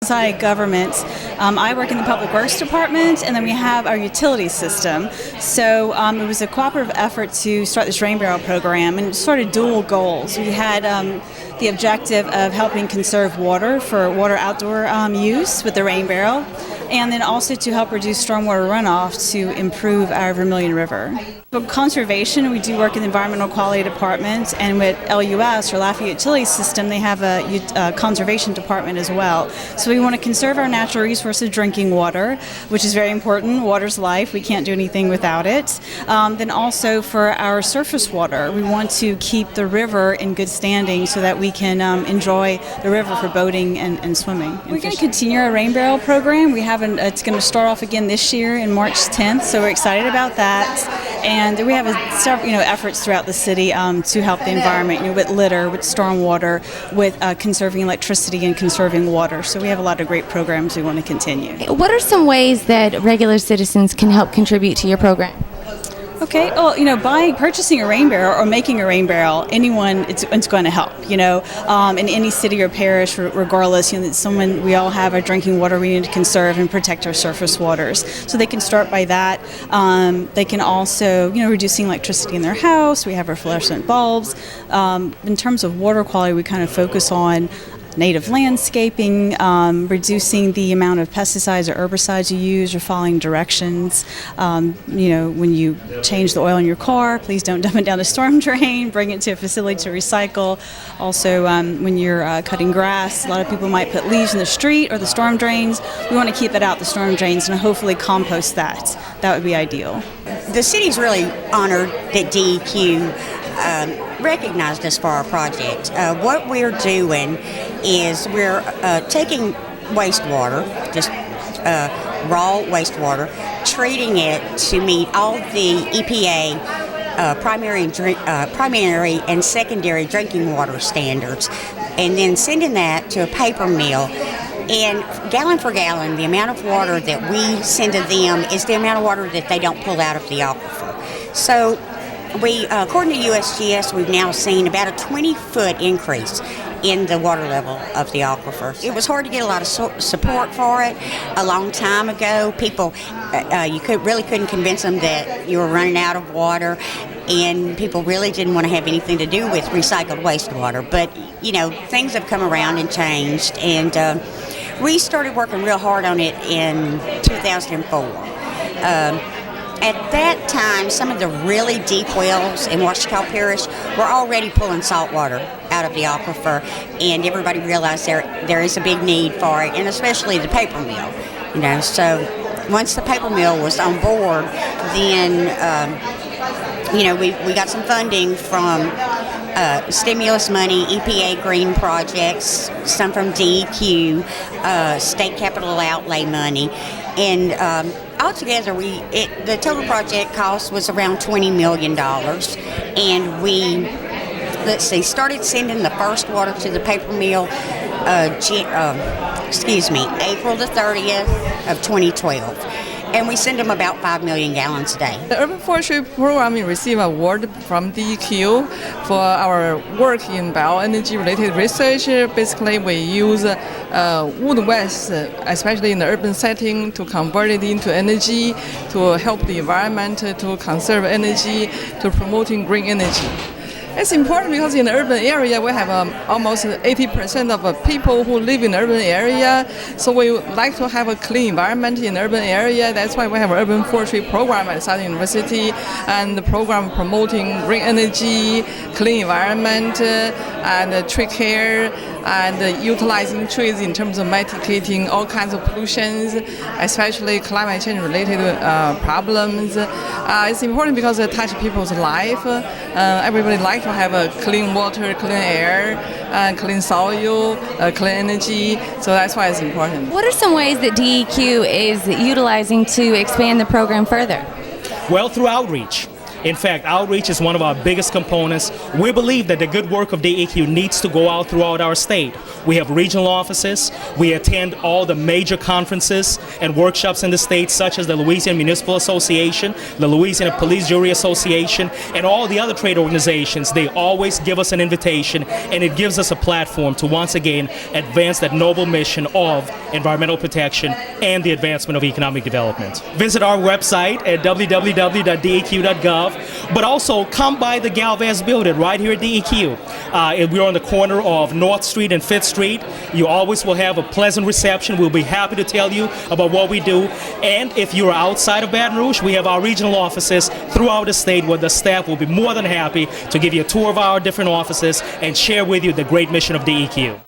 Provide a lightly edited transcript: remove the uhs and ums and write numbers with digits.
Inside government, I work in the Public Works Department, and then we have our utility system. So it was a cooperative effort to start this rain barrel program, and it sort of dual goals. We had the objective of helping conserve water for water outdoor use with the rain barrel, and then also to help reduce stormwater runoff to improve our Vermilion River. For conservation, we do work in the Environmental Quality Department, and with LUS, or Lafayette Utility System, they have a conservation department as well. So we want to conserve our natural resource of drinking water, which is very important. Water's life. We can't do anything without it. Then also for our surface water, we want to keep the river in good standing so that we can enjoy the river for boating and swimming. We're going to continue our rain barrel program. It's going to start off again this year in March 10th, so we're excited about that. And we have several efforts throughout the city to help the environment, with litter, with stormwater, with conserving electricity and conserving water. So we have a lot of great programs we want to continue. What are some ways that regular citizens can help contribute to your program? Okay, well, by purchasing a rain barrel or making a rain barrel, anyone, it's going to help, in any city or parish, regardless, we all have our drinking water we need to conserve and protect our surface waters. So they can start by that. They can also, reducing electricity in their house. We have our fluorescent bulbs. In terms of water quality, we kind of focus on native landscaping, reducing the amount of pesticides or herbicides you use, or following directions. When you change the oil in your car, please don't dump it down a storm drain. Bring it to a facility to recycle. Also, when you're cutting grass, a lot of people might put leaves in the street or the storm drains. We want to keep it out the storm drains and hopefully compost that. That would be ideal. The city's really honored that DEQ recognized us for our project. What we're doing is we're taking wastewater, just raw wastewater, treating it to meet all the EPA primary and secondary drinking water standards, and then sending that to a paper mill. And gallon for gallon, the amount of water that we send to them is the amount of water that they don't pull out of the aquifer. So we, according to USGS, we've now seen about a 20-foot increase in the water level of the aquifer. It was hard to get a lot of support for it a long time ago. People, you really couldn't convince them that you were running out of water, and people really didn't want to have anything to do with recycled wastewater. But, things have come around and changed, and we started working real hard on it in 2004. At that time, some of the really deep wells in Ouachita Parish were already pulling salt water out of the aquifer, and everybody realized there is a big need for it, and especially the paper mill. So once the paper mill was on board, then we got some funding from stimulus money, EPA green projects, some from DEQ, state capital outlay money, and altogether, the total project cost was around $20 million, and we, started sending the first water to the paper mill, April the 30th of 2012. And we send them about 5 million gallons a day. The Urban Forestry Program received an award from DEQ for our work in bioenergy-related research. Basically, we use wood waste, especially in the urban setting, to convert it into energy, to help the environment, to conserve energy, to promoting green energy. It's important because in the urban area we have almost 80% of people who live in the urban area, so we like to have a clean environment in the urban area. That's why we have an urban forestry program at Southern University, and the program promoting green energy, clean environment, and tree care, and utilizing trees in terms of mitigating all kinds of pollutions, especially climate change related problems. It's important because it touches people's life. Everybody likes to have a clean water, clean air, clean soil, clean energy, so that's why it's important. What are some ways that DEQ is utilizing to expand the program further? Well, through outreach. In fact, outreach is one of our biggest components. We believe that the good work of DEQ needs to go out throughout our state. We have regional offices. We attend all the major conferences and workshops in the state, such as the Louisiana Municipal Association, the Louisiana Police Jury Association, and all the other trade organizations. They always give us an invitation, and it gives us a platform to once again advance that noble mission of environmental protection and the advancement of economic development. Visit our website at www.deq.gov, but also come by the Galvez building right here at DEQ. We're on the corner of North Street and 5th Street. You always will have a pleasant reception. We'll be happy to tell you about what we do. And if you're outside of Baton Rouge, we have our regional offices throughout the state where the staff will be more than happy to give you a tour of our different offices and share with you the great mission of DEQ.